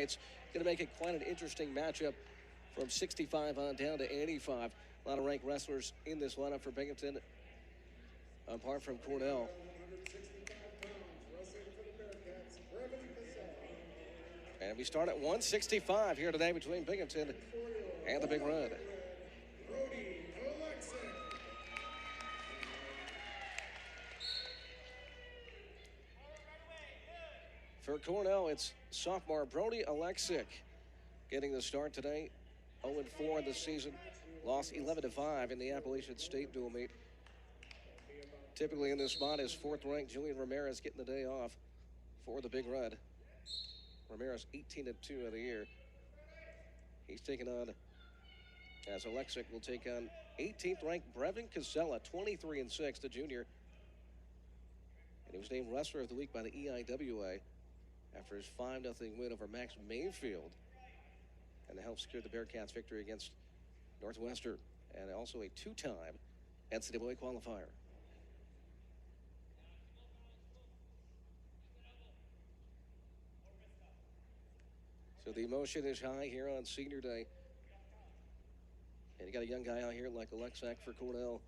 lightweights. Going to make it quite an interesting matchup from 65 on down to 85. A lot of ranked wrestlers in this lineup for Binghamton, apart from Cornell. And we start at 165 here today between Binghamton and the Big Red. Brody Oleksak. For Cornell, it's sophomore Brody Oleksak getting the start today. 0-4 in the season. Lost 11-5 in the Appalachian State dual meet. Typically in this spot is fourth-ranked Julian Ramirez getting the day off for the Big Red. Ramirez 18-2 of the year. He's taking on, as Oleksak will take on 18th-ranked Brevin Cassella, 23-6, the junior. And he was named Wrestler of the Week by the EIWA after his 5-0 win over Max Mayfield. And to help secure the Bearcats' victory against Northwestern, and also a two-time NCAA qualifier. So the emotion is high here on senior day. And you got a young guy out here like Oleksak for Cornell,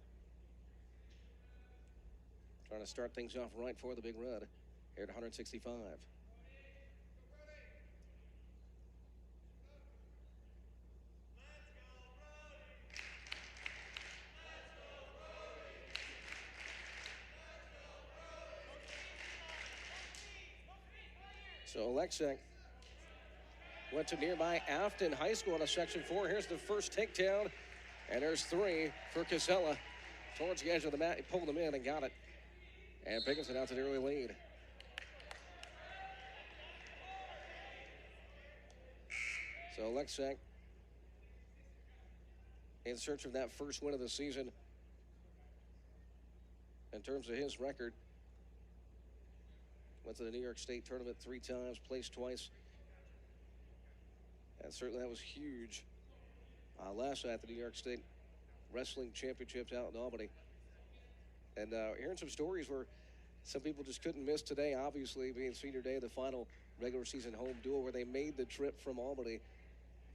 trying to start things off right for the Big Red here at 165. So Oleksak went to nearby Afton High School in a Section 4. Here's the first takedown, and there's 3 for Cassella. Towards the edge of the mat, he pulled him in and got it. And Binghamton out to the early lead. So Oleksak in search of that first win of the season. In terms of his record, went to the New York State tournament 3 times, placed twice. And certainly that was huge. Last night at the New York State Wrestling Championships out in Albany. And hearing some stories where some people just couldn't miss today, obviously being senior day, the final regular season home duel, where they made the trip from Albany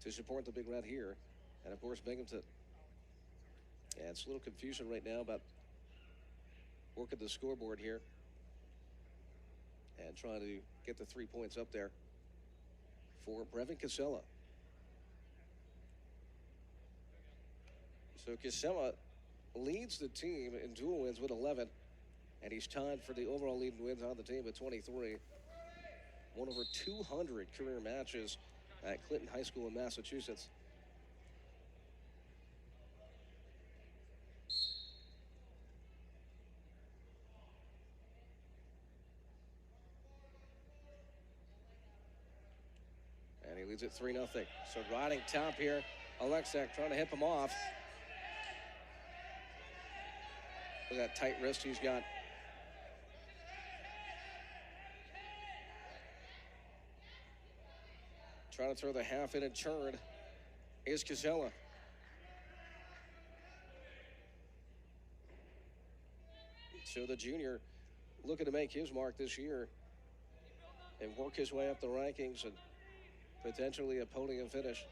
to support the Big Red here. And of course, Binghamton. Yeah, it's a little confusion right now about working the scoreboard here and trying to get the 3 points up there for Brevin Cassella. So Cassella leads the team in dual wins with 11, and he's tied for the overall lead in wins on the team at 23. Won over 200 career matches at Clinton High School in Massachusetts. And he leads it 3-0. So riding top here, Oleksak trying to hip him off. Look at that tight wrist he's got. Trying to throw the half in and churn is Cassella. So the junior looking to make his mark this year and work his way up the rankings and potentially a podium finish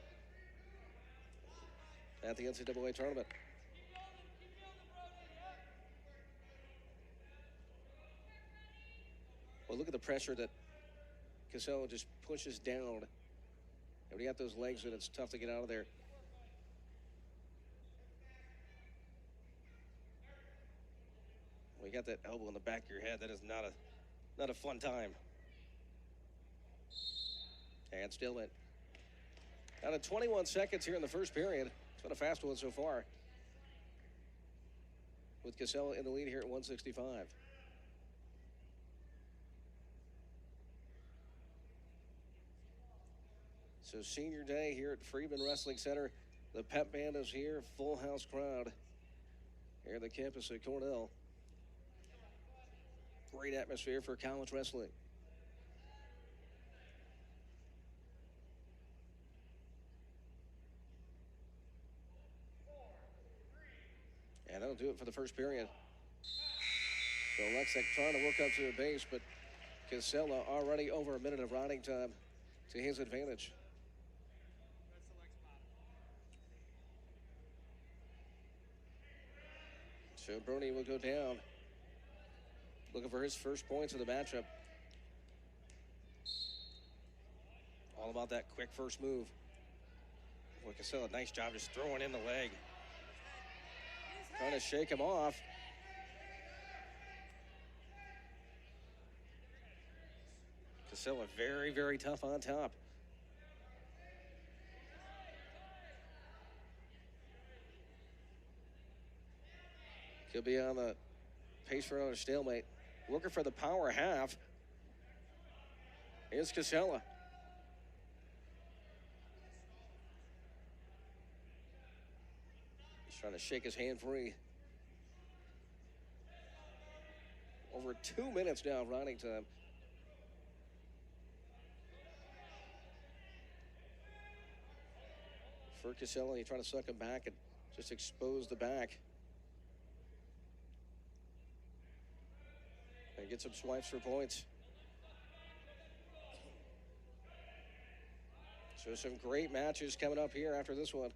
at the NCAA tournament. Well, look at the pressure that Cassella just pushes down. And when you got those legs in, it's tough to get out of there. When you got that elbow in the back of your head, that is not a fun time. And still in. Out of 21 seconds here in the first period. It's been a fast one so far, with Cassella in the lead here at 165. So senior day here at Freeman Wrestling Center. The pep band is here, full house crowd here at the campus at Cornell. Great atmosphere for college wrestling. And that'll do it for the first period. So Oleksak trying to work up to the base, but Cassella already over a minute of riding time. to his advantage. So Brody will go down, looking for his first points of the matchup. All about that quick first move. Boy, Cassella, nice job just throwing in the leg. Trying to shake him off. Cassella very, very tough on top. He'll be on the pace for another stalemate. Looking for the power half. Here's Cassella. He's trying to shake his hand free. Over 2 minutes now of riding time. For Cassella, he's trying to suck him back and just expose the back. And get some swipes for points. So some great matches coming up here after this one.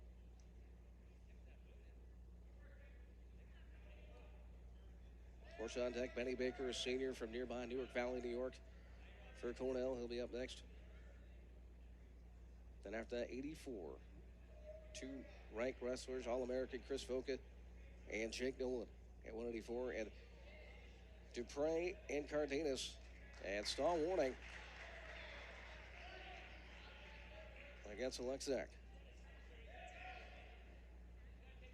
Of course, on deck, Benny Baker, a senior from nearby Newark Valley, New York. For Cornell, he'll be up next. Then after that, 84. Two ranked wrestlers, All-American Chris Voca and Jake Nolan at 184. And Dupre and Cardenas. And stall warning against Oleksak.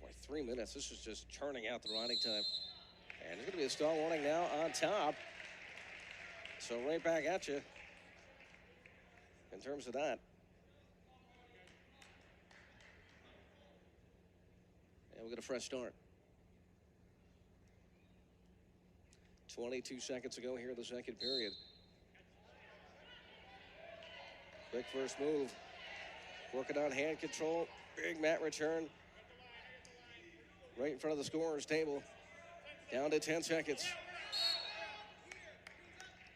Boy, 3 minutes. This is just churning out the riding time. And there's going to be a stall warning now on top. So right back at you in terms of that. And we'll get a fresh start. 22 seconds to go here in the second period. Quick first move. Working on hand control. Big mat return. Right in front of the scorer's table. Down to 10 seconds.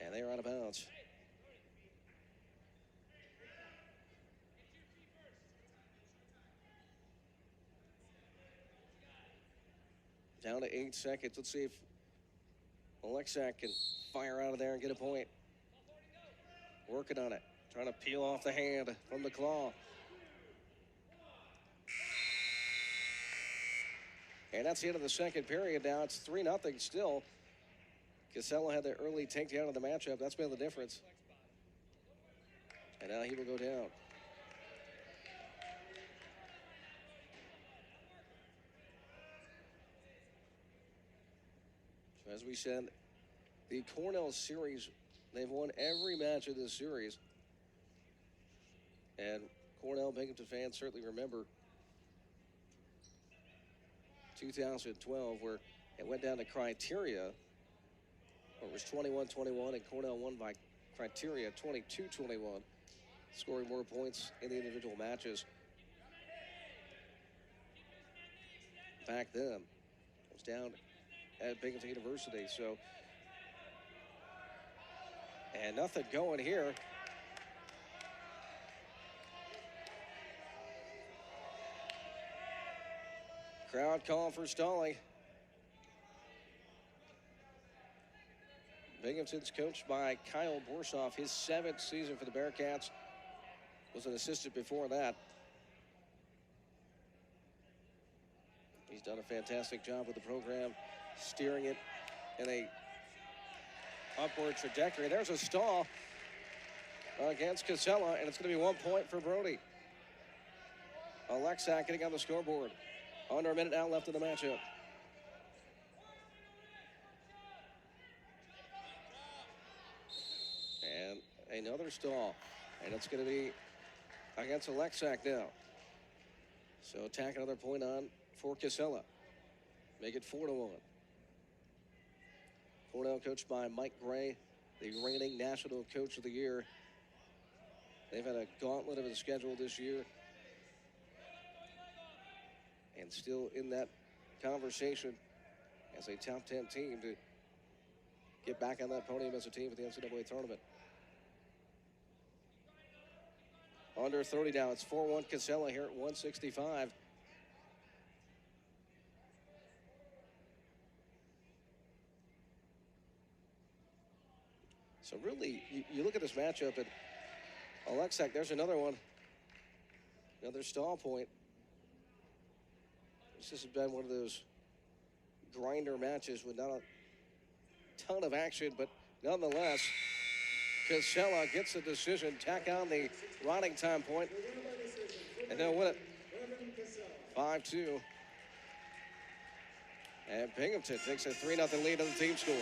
And they're out of bounds. Down to 8 seconds. Let's see if Oleksak can fire out of there and get a point. Working on it. Trying to peel off the hand from the claw. And that's the end of the second period now. It's 3-0 still. Cassella had the early takedown of the matchup. That's been the difference. And now he will go down. So as we said, the Cornell series, they've won every match of this series. And Cornell Binghamton fans certainly remember 2012, where it went down to criteria. It was 21-21, and Cornell won by criteria 22-21, scoring more points in the individual matches. Back then, it was down at Binghamton University. So, and nothing going here. Crowd calling for stalling. Binghamton's coached by Kyle Borsoff. His 7th season for the Bearcats. Was an assistant before that. He's done a fantastic job with the program, steering it in a upward trajectory. There's a stall against Cassella, and it's going to be 1 point for Brody. Oleksak getting on the scoreboard. Under a minute now left in the matchup. And another stall. And it's going to be against Oleksak now. So tack another point on for Cassella. Make it 4-1. Cornell coached by Mike Gray, the reigning National Coach of the Year. They've had a gauntlet of a schedule this year. And still in that conversation as a top 10 team to get back on that podium as a team at the NCAA tournament. Under 30 now. It's 4-1 Cassella here at 165. So really, you look at this matchup, and Oleksak, there's another one. Another stall point. This has been one of those grinder matches with not a ton of action, but nonetheless, Cassella gets the decision, tack on the riding time point, and they'll win it 5-2. And Binghamton takes a 3-0 lead on the team score.